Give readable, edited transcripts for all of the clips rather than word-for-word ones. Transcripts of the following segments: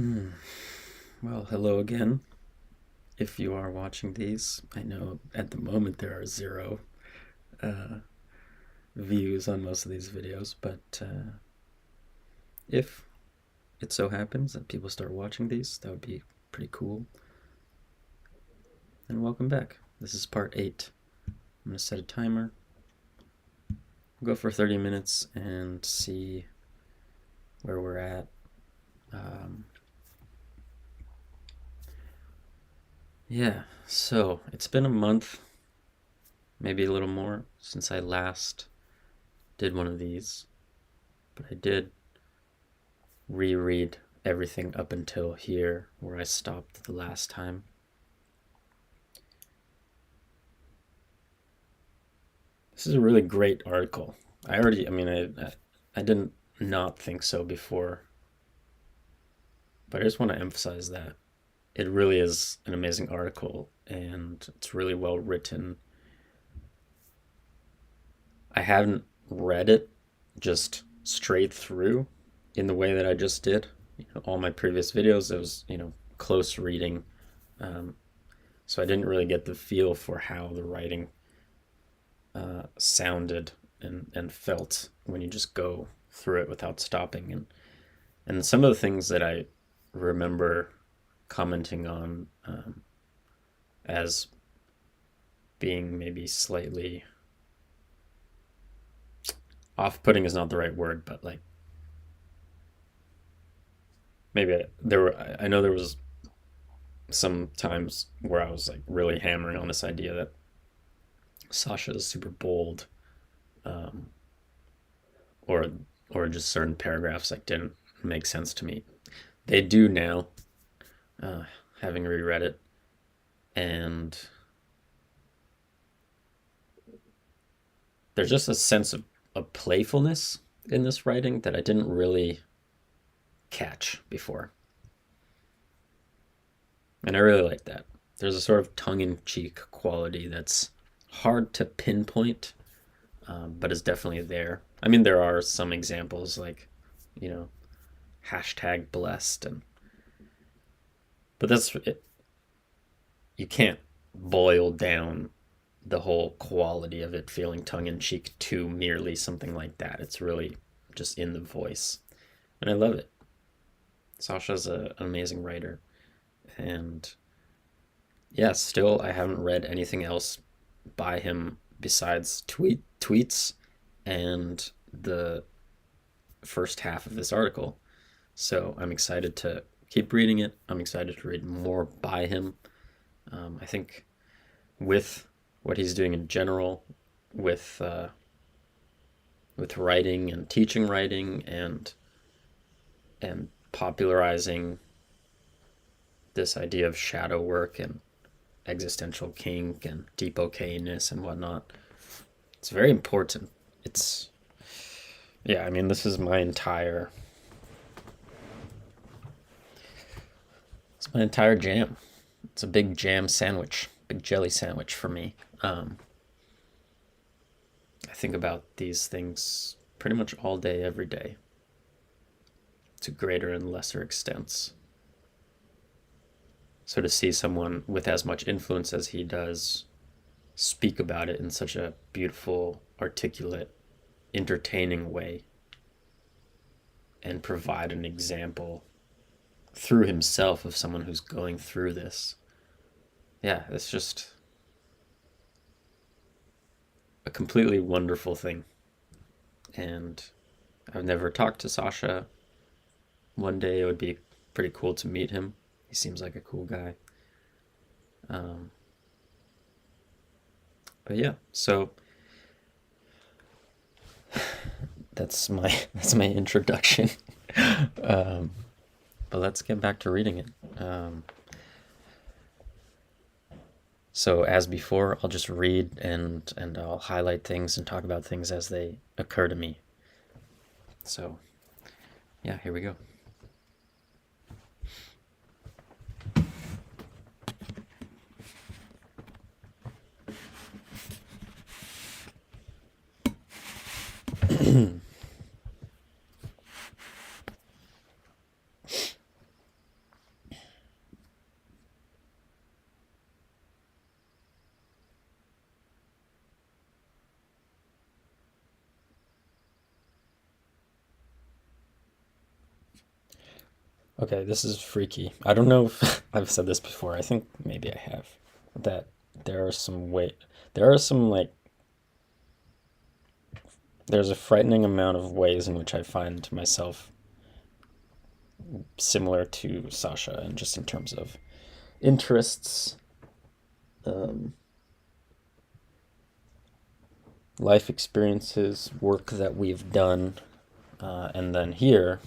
Well, hello again. If you are watching these, I know at the moment there are zero uh, views on most of these videos, but if it so happens that people start watching these, that would be pretty cool. And welcome back. This is part 8. I'm going to set a timer. We'll go for 30 minutes and see where we're at. Yeah, so it's been a month, maybe a little more, since I last did one of these, but I did reread everything up until here where I stopped the last time. This is a really great article. I didn't not think so before, but I just want to emphasize that it really is an amazing article and it's really well written. I haven't read it just straight through in the way that I just did. All my previous videos, it was, close reading. Um, so I didn't really get the feel for how the writing sounded and felt when you just go through it without stopping. And some of the things that I remember commenting on as being maybe slightly off-putting is not the right word, but like maybe I know there was some times where I was like really hammering on this idea that Sasha is super bold, um, or or just certain paragraphs like didn't make sense to me. They do now, uh, having reread it, and there's just a sense of playfulness in this writing that I didn't really catch before, and I really like that. There's a sort of tongue-in-cheek quality that's hard to pinpoint, but is definitely there. I mean, there are some examples like, you know, hashtag blessed, but that's it. You can't boil down the whole quality of it feeling tongue in cheek to merely something like that. It's really just in the voice, and I love it. Sasha's an amazing writer, and yeah, still I haven't read anything else by him besides tweets and the first half of this article. So I'm excited to keep reading it. I'm excited to read more by him. I think with what he's doing in general, with writing and teaching writing and popularizing this idea of shadow work and existential kink and deep okayness and whatnot, it's very important. It's Yeah, I mean, this is my entire it's my entire jam. It's a big jam sandwich, big jelly sandwich for me. I think about these things pretty much all day, every day, to greater and lesser extents. So to see someone with as much influence as he does speak about it in such a beautiful, articulate, entertaining way and provide an example through himself of someone who's going through this. Yeah, it's just a completely wonderful thing. And I've never talked to Sasha. One day it would be pretty cool to meet him. He seems like a cool guy. Um, but yeah, so that's my introduction. um, but let's get back to reading it. So as before, I'll just read and I'll highlight things and talk about things as they occur to me. So yeah, here we go. Okay, this is freaky. I don't know if I've said this before. I think maybe I have. That there are some way, there are some like, there's a frightening amount of ways in which I find myself similar to Sasha, and just in terms of interests, um, life experiences, work that we've done, and then here,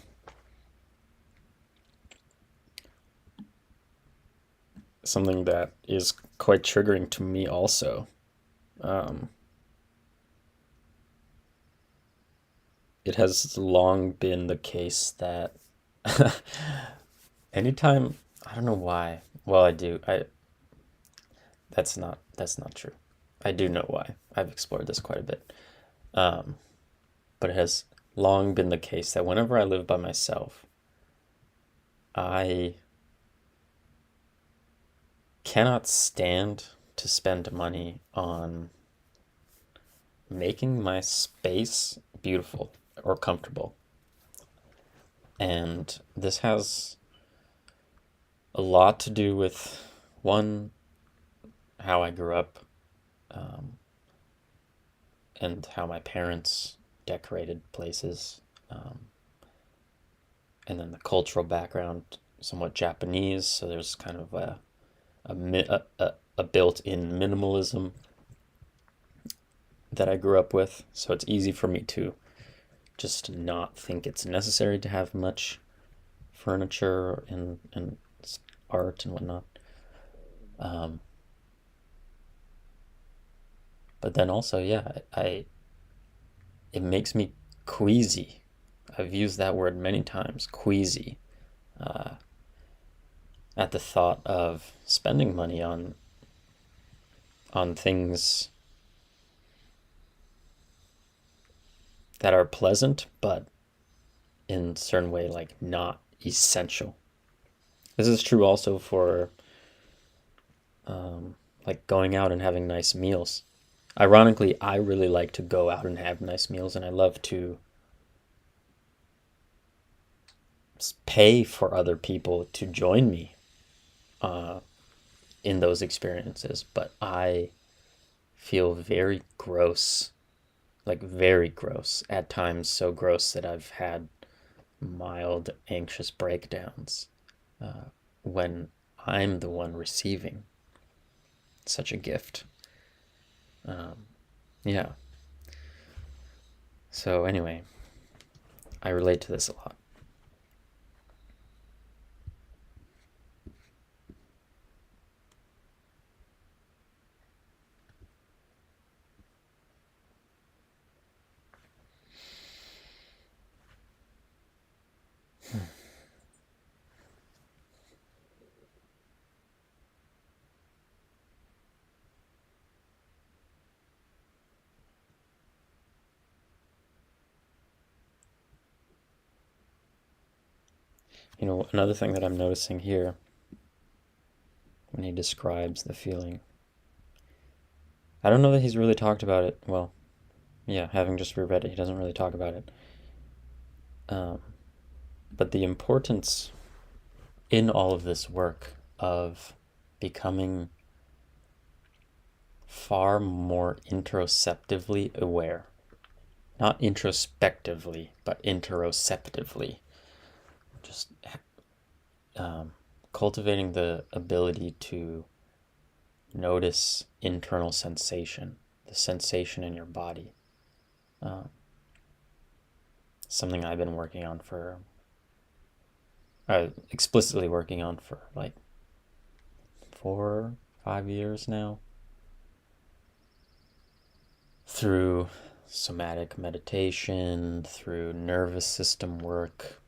something that is quite triggering to me also. Um, it has long been the case that anytime, I don't know why. Well, I do. That's not true. I do know why. I've explored this quite a bit. Um, but it has long been the case that whenever I live by myself, I cannot stand to spend money on making my space beautiful or comfortable. And this has a lot to do with, one, how I grew up, um, and how my parents decorated places, um, and then the cultural background, somewhat Japanese, so there's kind of a built-in minimalism that I grew up with. So it's easy for me to just not think it's necessary to have much furniture and art and whatnot. Um, but then also, yeah, it makes me queasy. I've used that word many times, queasy, uh, at the thought of spending money on things that are pleasant, but in a certain way, like not essential. This is true also for like going out and having nice meals. Ironically, I really like to go out and have nice meals, and I love to pay for other people to join me uh, in those experiences. But I feel very gross, like very gross, at times so gross that I've had mild anxious breakdowns when I'm the one receiving such a gift. Yeah. So, anyway, I relate to this a lot. You know, another thing that I'm noticing here when he describes the feeling, I don't know that he's really talked about it. Well, yeah, having just reread it, he doesn't really talk about it. Um, but the importance in all of this work of becoming far more interoceptively aware. Not introspectively, but interoceptively. Just cultivating the ability to notice internal sensation, the sensation in your body. Uh, Something I've been working on for, explicitly working on for like 4, 5 years now, through somatic meditation, through nervous system work,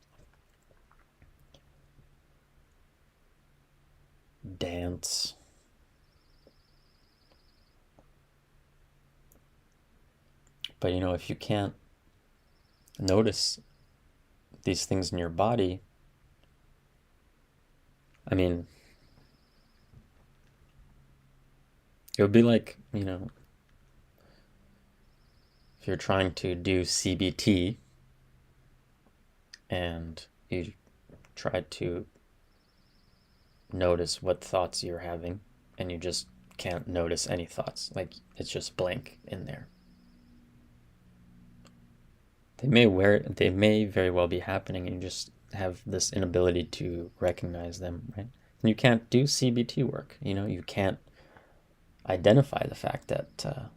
dance. But you know, if you can't notice these things in your body, I mean, it would be like, you know, if you're trying to do CBT and you try to notice what thoughts you're having, and you just can't notice any thoughts. Like, it's just blank in there. They may very well be happening, and you just have this inability to recognize them, right? And you can't do CBT work. You can't identify the fact that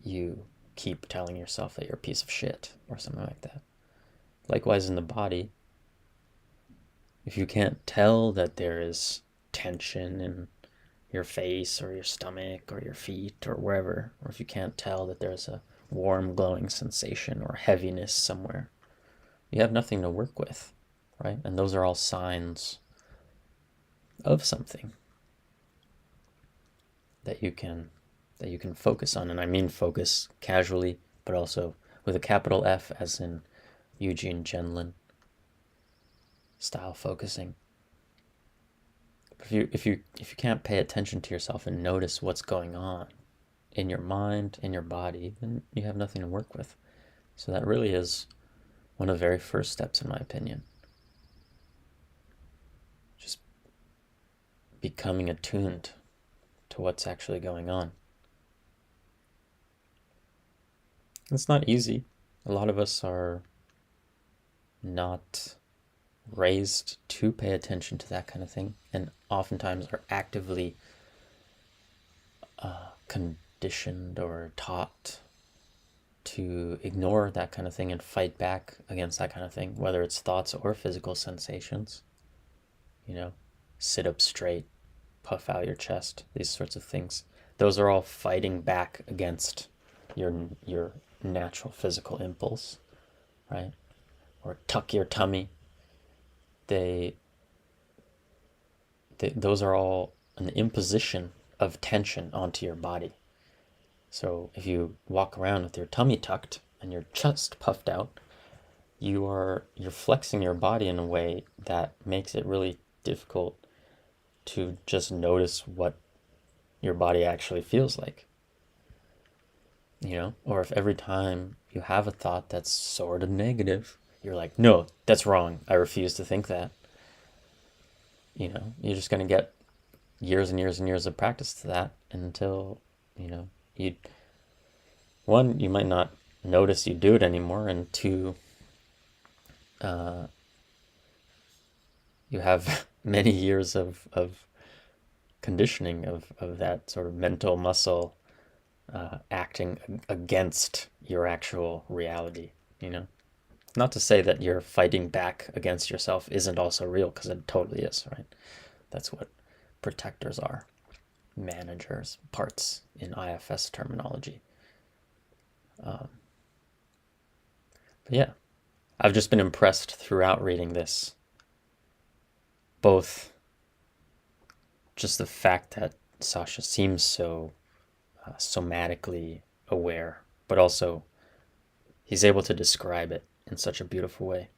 you keep telling yourself that you're a piece of shit or something like that. Likewise, in the body, if you can't tell that there is tension in your face or your stomach or your feet or wherever, or if you can't tell that there's a warm, glowing sensation or heaviness somewhere, you have nothing to work with, right? And those are all signs of something that you can focus on. And I mean focus casually, but also with a capital F, as in Eugene Gendlin style focusing. If you can't pay attention to yourself and notice what's going on in your mind, in your body, then you have nothing to work with. So that really is one of the very first steps, in my opinion. Just becoming attuned to what's actually going on. It's not easy. A lot of us are not raised to pay attention to that kind of thing, and oftentimes are actively conditioned or taught to ignore that kind of thing and fight back against that kind of thing, whether it's thoughts or physical sensations. Sit up straight, puff out your chest, these sorts of things. Those are all fighting back against your natural physical impulse, right? Or tuck your tummy. Those are all an imposition of tension onto your body. So if you walk around with your tummy tucked and your chest puffed out, you're flexing your body in a way that makes it really difficult to just notice what your body actually feels like. Or if every time you have a thought that's sort of negative, you're like, no, that's wrong, I refuse to think that. You're just going to get years and years and years of practice to that until, you might not notice you do it anymore, and two, you have many years of conditioning of that sort of mental muscle acting against your actual reality. Not to say that you're fighting back against yourself isn't also real, because it totally is, right? That's what protectors are, managers, parts in IFS terminology. But yeah, I've just been impressed throughout reading this. Both just the fact that Sasha seems so somatically aware, but also he's able to describe it in such a beautiful way.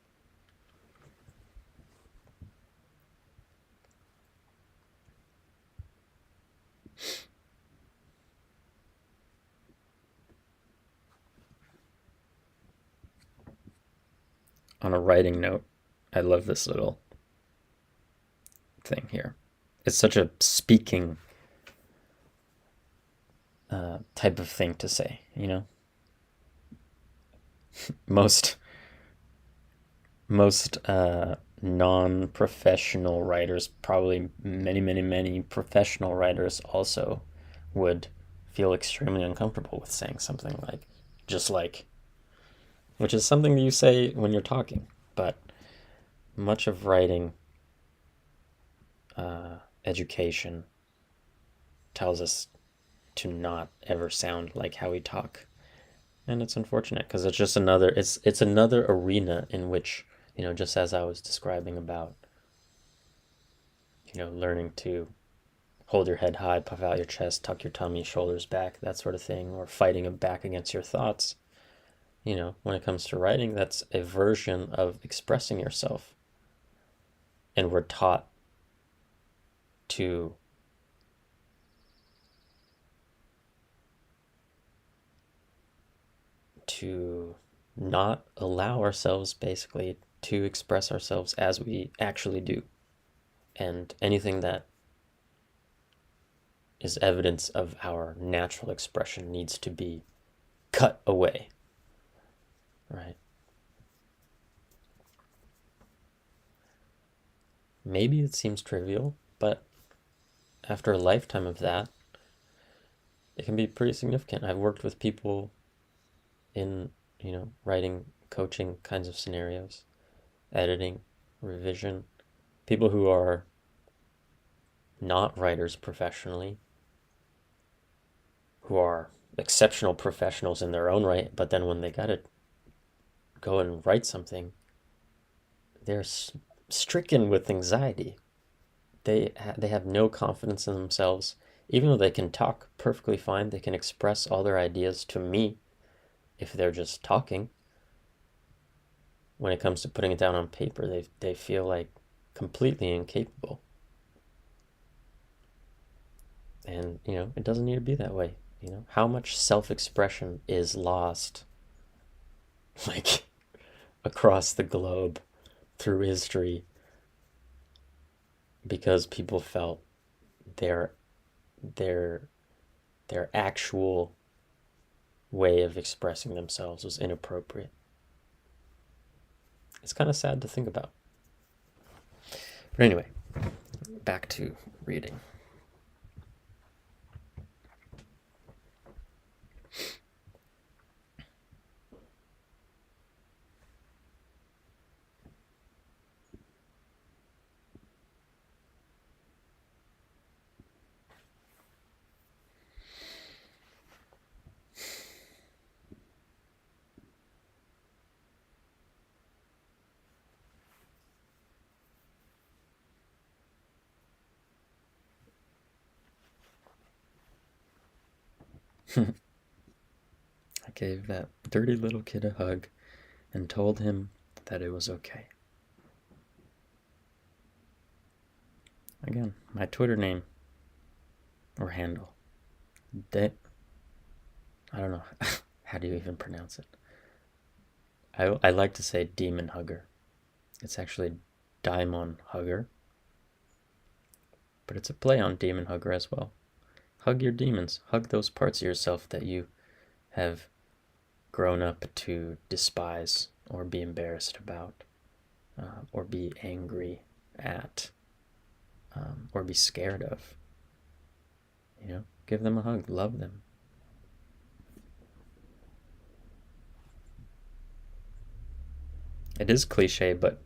On a writing note, I love this little thing here. It's such a speaking type of thing to say, most non-professional writers, probably many professional writers also, would feel extremely uncomfortable with saying something like, just like, which is something that you say when you're talking. But much of writing, education, tells us to not ever sound like how we talk. And it's unfortunate, because it's just it's another arena in which, just as I was describing about, learning to hold your head high, puff out your chest, tuck your tummy, shoulders back, that sort of thing, or fighting back against your thoughts. When it comes to writing, that's a version of expressing yourself. And we're taught to not allow ourselves, basically, to express ourselves as we actually do. And anything that is evidence of our natural expression needs to be cut away, right? Maybe it seems trivial, but after a lifetime of that, it can be pretty significant. I've worked with people in, writing, coaching kinds of scenarios, editing, revision, people who are not writers professionally, who are exceptional professionals in their own right, but then when they gotta go and write something, they're stricken with anxiety. They have no confidence in themselves. Even though they can talk perfectly fine, they can express all their ideas to me if they're just talking. When it comes to putting it down on paper, they feel like completely incapable. And, it doesn't need to be that way. How much self-expression is lost, like, across the globe through history because people felt their their their actual way of expressing themselves was inappropriate. It's kind of sad to think about. But anyway, back to reading. I gave that dirty little kid a hug and told him that it was okay. Again, my Twitter name or handle. I don't know. How do you even pronounce it? I like to say demon hugger. It's actually daimon hugger. But it's a play on demon hugger as well. Hug your demons. Hug those parts of yourself that you have grown up to despise or be embarrassed about, or be angry at, or be scared of. Give them a hug. Love them. It is cliche, but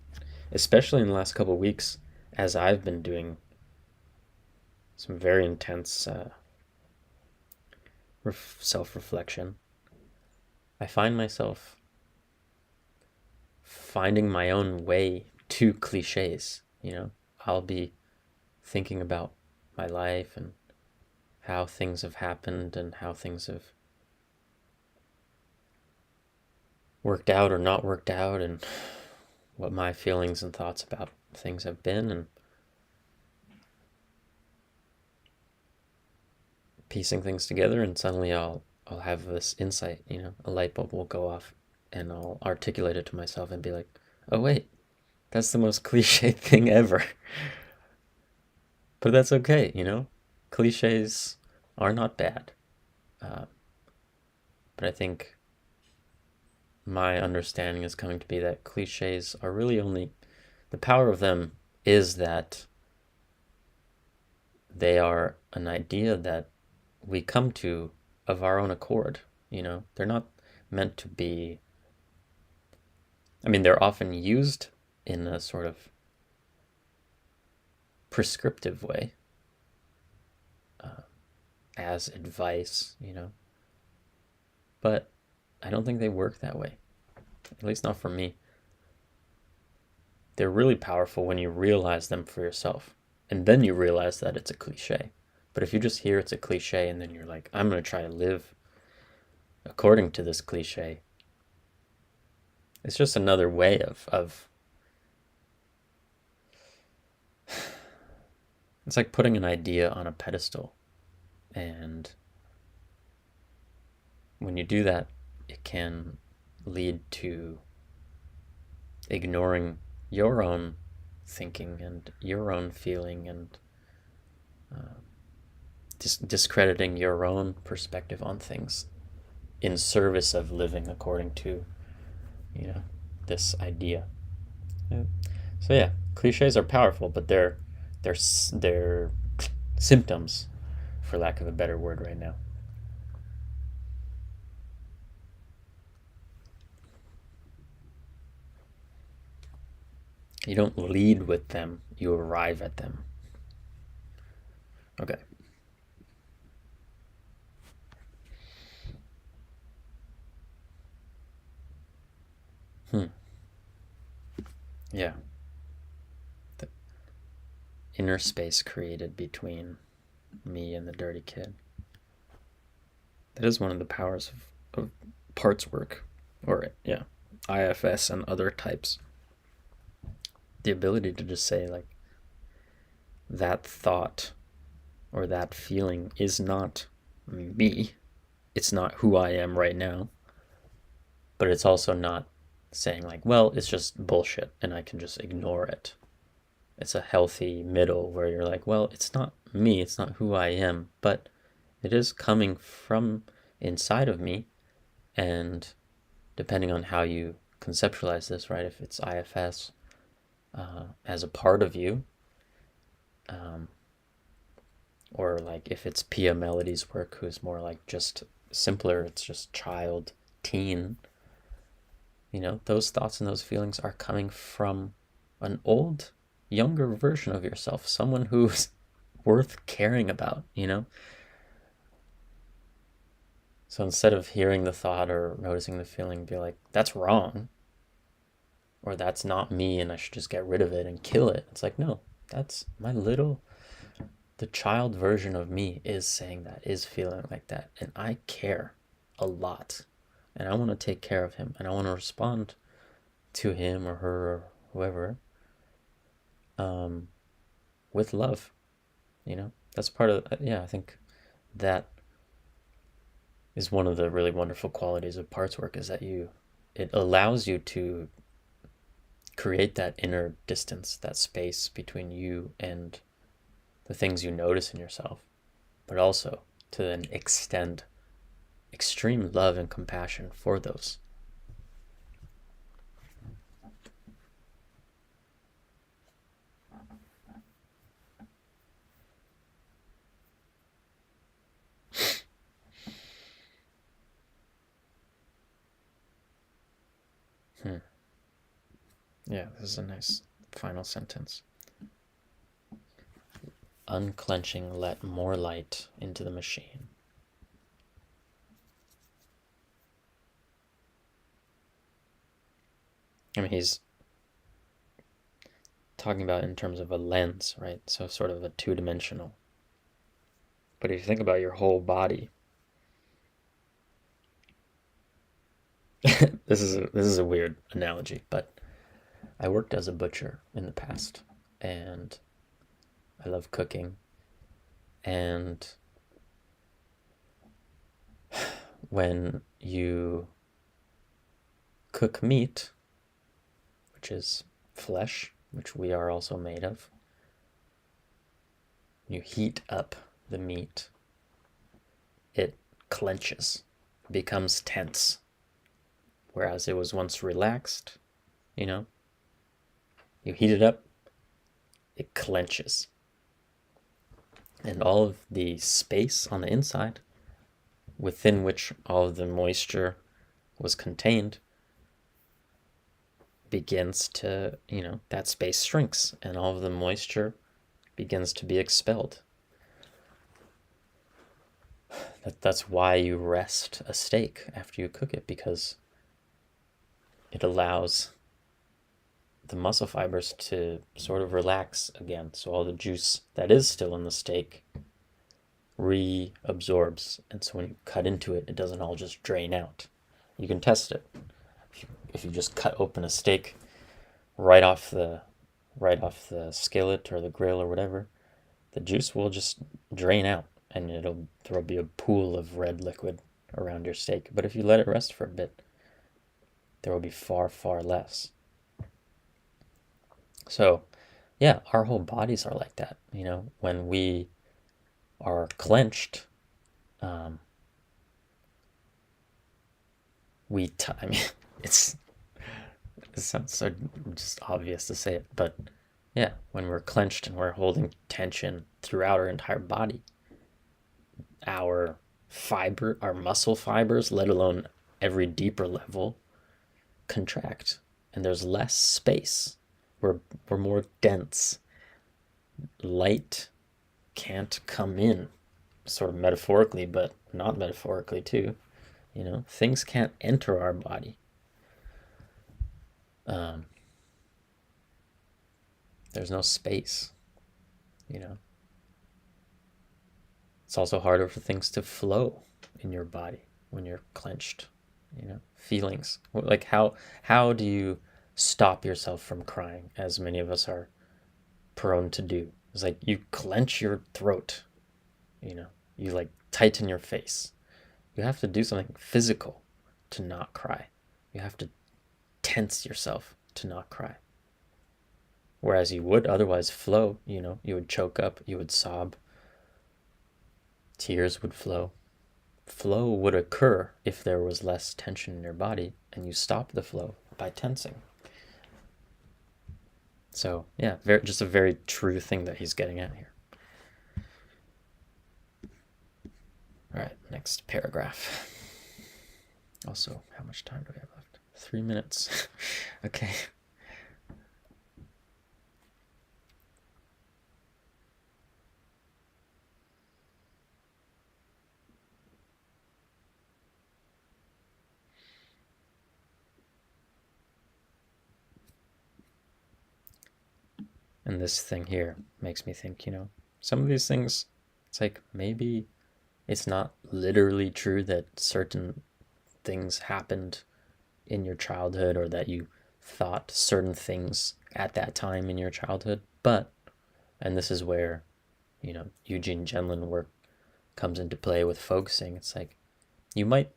especially in the last couple of weeks, as I've been doing some very intense self-reflection, I find myself finding my own way to cliches. I'll be thinking about my life and how things have happened and how things have worked out or not worked out and what my feelings and thoughts about things have been, and piecing things together, and suddenly I'll have this insight, a light bulb will go off and I'll articulate it to myself and be like, oh wait, that's the most cliche thing ever. But that's okay, cliches are not bad. But I think my understanding is coming to be that cliches are really only, the power of them is that they are an idea that we come to of our own accord. They're not meant to be, they're often used in a sort of prescriptive way, as advice, but I don't think they work that way, at least not for me. They're really powerful when you realize them for yourself, and then you realize that it's a cliche. But if you just hear it's a cliche and then you're like, I'm going to try to live according to this cliche, it's just another way of it's like putting an idea on a pedestal. And when you do that, it can lead to ignoring your own thinking and your own feeling and discrediting your own perspective on things in service of living according to, this idea. Yeah. So yeah, cliches are powerful, but they're symptoms, for lack of a better word, right now. You don't lead with them; you arrive at them. Okay. Hmm. Yeah. The inner space created between me and the dirty kid. That is one of the powers of parts work, or yeah, IFS and other types. The ability to just say like that thought or that feeling is not me. It's not who I am right now, but it's also not saying like, well, it's just bullshit and I can just ignore it. It's a healthy middle where you're like, well, it's not me, it's not who I am, but it is coming from inside of me. And depending on how you conceptualize this, right, if it's IFS as a part of you, um, or like if it's Pia Melody's work, who's more like just simpler, it's just child, teen, those thoughts and those feelings are coming from an old, younger version of yourself, someone who's worth caring about. So instead of hearing the thought or noticing the feeling, be like, that's wrong, or that's not me and I should just get rid of it and kill it. It's like, no, that's the child version of me is saying that, is feeling like that. And I care a lot. And I want to take care of him. And I want to respond to him or her or whoever with love. That's part of, yeah, I think that is one of the really wonderful qualities of parts work, is that it allows you to create that inner distance, that space between you and the things you notice in yourself, but also to then extend extreme love and compassion for those. Hmm. Yeah, this is a nice final sentence. Unclenching let more light into the machine. I mean, he's talking about in terms of a lens, right? So sort of a two-dimensional. But if you think about your whole body, this is a weird analogy, but I worked as a butcher in the past, and I love cooking. And when you cook meat, which is flesh, which we are also made of, you heat up the meat, it clenches, becomes tense. Whereas it was once relaxed, you heat it up, it clenches. And all of the space on the inside, within which all of the moisture was contained, begins to, that space shrinks and all of the moisture begins to be expelled. That's why you rest a steak after you cook it, because it allows the muscle fibers to sort of relax again. So all the juice that is still in the steak reabsorbs. And so when you cut into it, it doesn't all just drain out. You can test it. If you just cut open a steak right off the skillet or the grill or whatever, the juice will just drain out and there'll be a pool of red liquid around your steak. But if you let it rest for a bit, there will be far, far less. So, yeah, our whole bodies are like that. When we are clenched, um, I mean, it's it sounds so just obvious to say it, but yeah, when we're clenched and we're holding tension throughout our entire body, our our muscle fibers, let alone every deeper level, contract, and there's less space. We're more dense. Light can't come in, sort of metaphorically, but not metaphorically too. Things can't enter our body. Um, there's no space. You know, it's also harder for things to flow in your body when you're clenched. Feelings like how do you stop yourself from crying, as many of us are prone to do? It's like you clench your throat. You like tighten your face. You have to do something physical to not cry. You have to tense yourself to not cry. Whereas you would otherwise flow, you would choke up, you would sob, tears would flow. Flow would occur if there was less tension in your body, and you stop the flow by tensing. So, yeah, just a very true thing that he's getting at here. All right, next paragraph. Also, how much time do we have left? 3 minutes. Okay. And this thing here makes me think, some of these things, it's like maybe it's not literally true that certain things happened in your childhood, or that you thought certain things at that time in your childhood. But, and this is where, Eugene Genlin work comes into play with focusing. It's like you might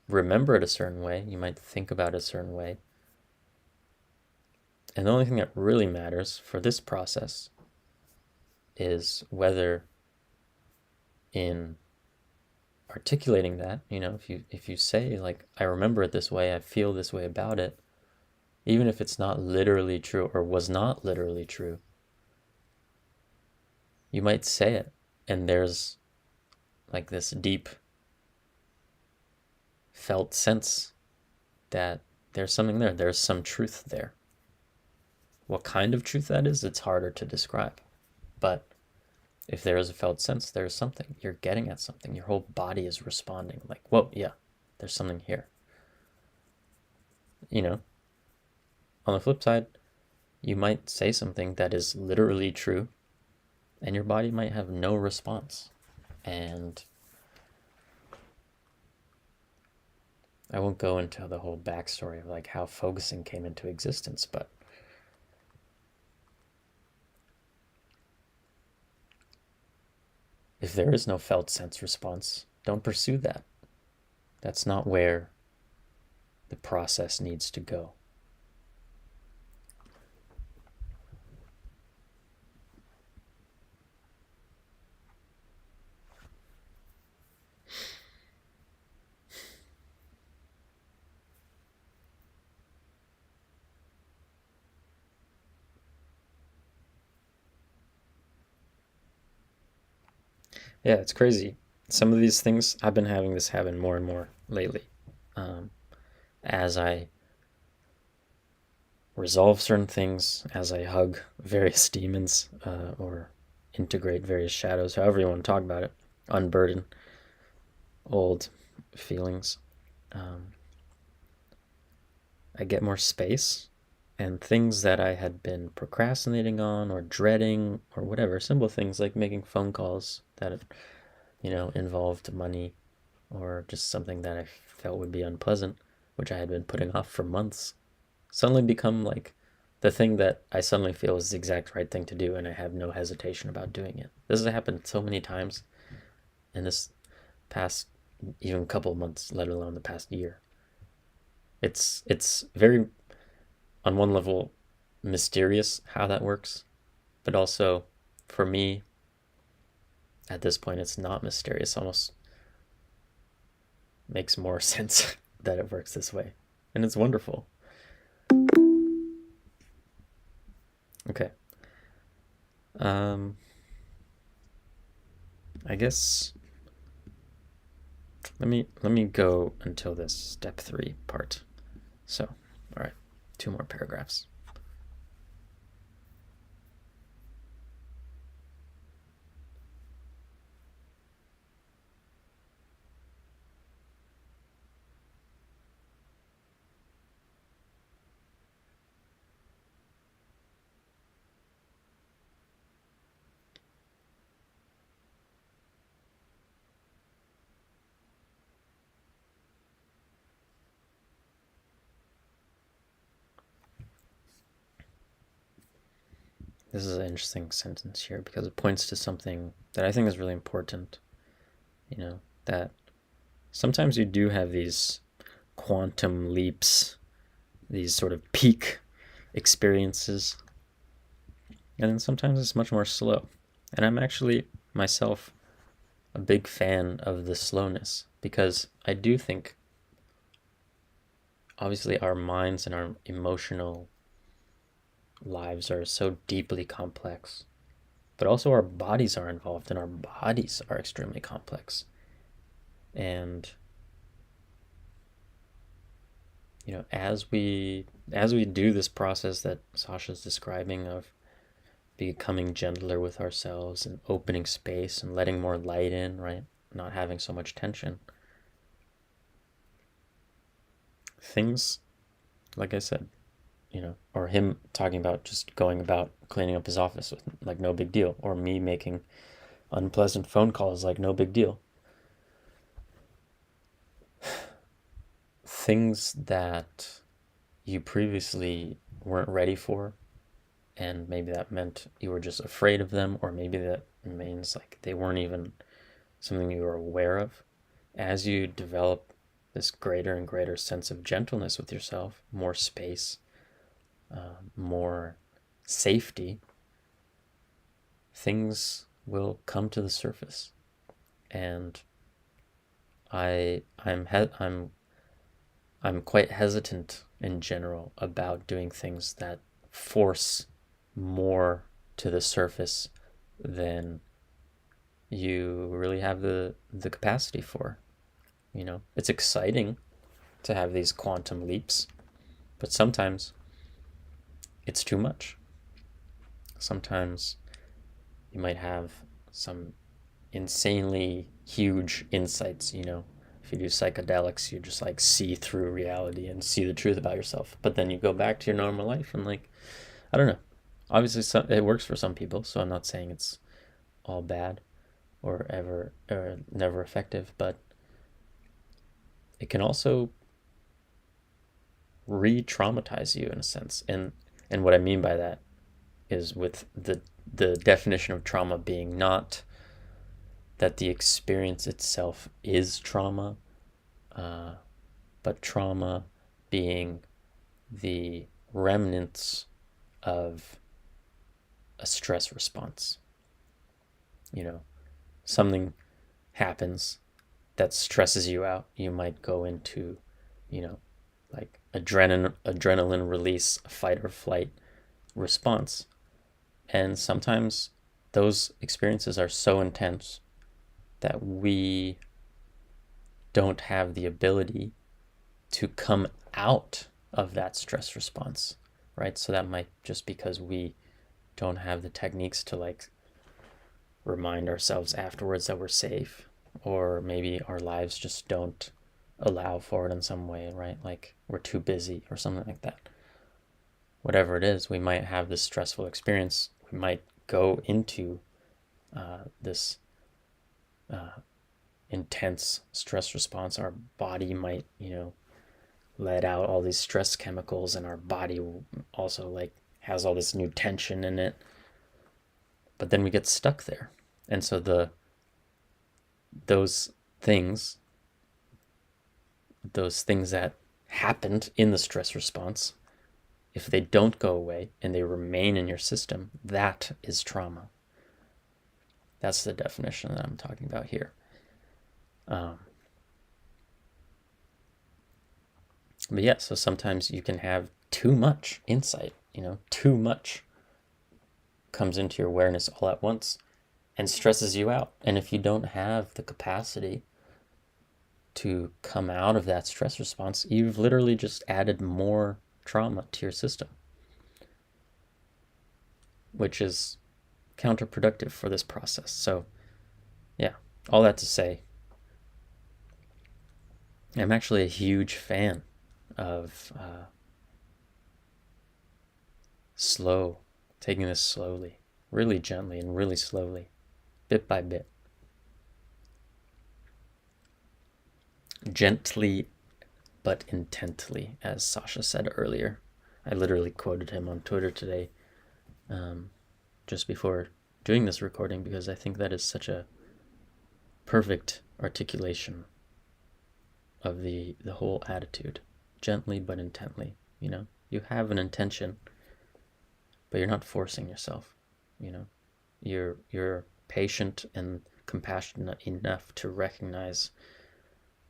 remember it a certain way, you might think about it a certain way. And the only thing that really matters for this process is whether in articulating that, if you say like, I remember it this way, I feel this way about it, even if it's not literally true or was not literally true, you might say it, and there's like this deep felt sense that there's something there, there's some truth there. What kind of truth that is, it's harder to describe. But if there is a felt sense, there's something. You're getting at something. Your whole body is responding like, whoa, yeah, there's something here. On the flip side, you might say something that is literally true, and your body might have no response. And I won't go into the whole backstory of like how focusing came into existence, but if there is no felt sense response, don't pursue that. That's not where the process needs to go. Yeah, it's crazy. Some of these things, I've been having this happen more and more lately. As I resolve certain things, as I hug various demons, or integrate various shadows, however you want to talk about it, unburden old feelings, um, I get more space, and things that I had been procrastinating on or dreading or whatever, simple things like making phone calls that, involved money, or just something that I felt would be unpleasant, which I had been putting off for months, suddenly become like the thing that I suddenly feel is the exact right thing to do, and I have no hesitation about doing it. This has happened so many times in this past even couple of months, let alone the past year. It's very, on one level, mysterious how that works, but also for me at this point it's not mysterious. Almost makes more sense that it works this way, and it's wonderful. Okay. I guess let me go until this step 3 part. So, all right, 2 more paragraphs. This is an interesting sentence here because it points to something that I think is really important. That sometimes you do have these quantum leaps, these sort of peak experiences, and then sometimes it's much more slow. And I'm actually myself a big fan of the slowness because I do think obviously our minds and our emotional lives are so deeply complex, but also our bodies are involved, and our bodies are extremely complex. And as we do this process that Sasha's describing of becoming gentler with ourselves and opening space and letting more light in, right? Not having so much tension. Things, like I said, or him talking about just going about cleaning up his office with like no big deal, or me making unpleasant phone calls like no big deal. Things that you previously weren't ready for, and maybe that meant you were just afraid of them, or maybe that means like they weren't even something you were aware of. As you develop this greater and greater sense of gentleness with yourself, more space, more safety, things will come to the surface. And I'm quite hesitant in general about doing things that force more to the surface than you really have the capacity for. It's exciting to have these quantum leaps, but sometimes it's too much. Sometimes you might have some insanely huge insights. If you do psychedelics, you just like see through reality and see the truth about yourself. But then you go back to your normal life and like, I don't know. Obviously, it works for some people, so I'm not saying it's all bad or never effective, but it can also re-traumatize you in a sense. And what I mean by that is with the definition of trauma being not that the experience itself is trauma, but trauma being the remnants of a stress response. Something happens that stresses you out. You might go into, like adrenaline release, fight or flight response. And sometimes those experiences are so intense that we don't have the ability to come out of that stress response, right? So that might just because we don't have the techniques to like remind ourselves afterwards that we're safe, or maybe our lives just don't allow for it in some way, right? Like we're too busy or something like that. Whatever it is, we might have this stressful experience. We might go into this intense stress response. Our body might, let out all these stress chemicals, and our body also like has all this new tension in it. But then we get stuck there. And so those things that happened in the stress response If they don't go away and they remain in your system, that is trauma. That's the definition that I'm talking about here. But yeah, so sometimes you can have too much insight, too much comes into your awareness all at once and stresses you out. And if you don't have the capacity to come out of that stress response, you've literally just added more trauma to your system, which is counterproductive for this process. So yeah, all that to say, I'm actually a huge fan of taking this slowly, really gently and really slowly, bit by bit. Gently but intently, as Sasha said earlier. I literally quoted him on Twitter today, just before doing this recording, because I think that is such a perfect articulation of the whole attitude. Gently but intently, you have an intention, but you're not forcing yourself. You're patient and compassionate enough to recognize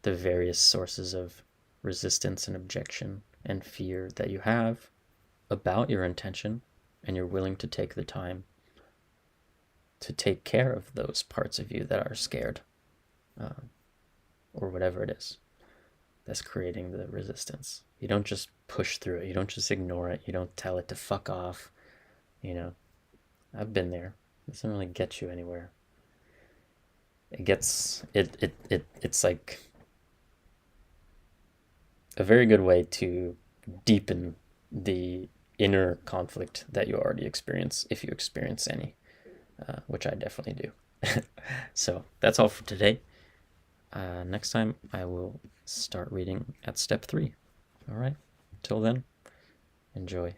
the various sources of resistance and objection and fear that you have about your intention, and you're willing to take the time to take care of those parts of you that are scared, or whatever it is that's creating the resistance. You don't just push through it. You don't just ignore it. You don't tell it to fuck off. I've been there. It doesn't really get you anywhere. It's like a very good way to deepen the inner conflict that you already experience, if you experience any, which I definitely do. So that's all for today. Next time I will start reading at step 3. All right. Till then, enjoy.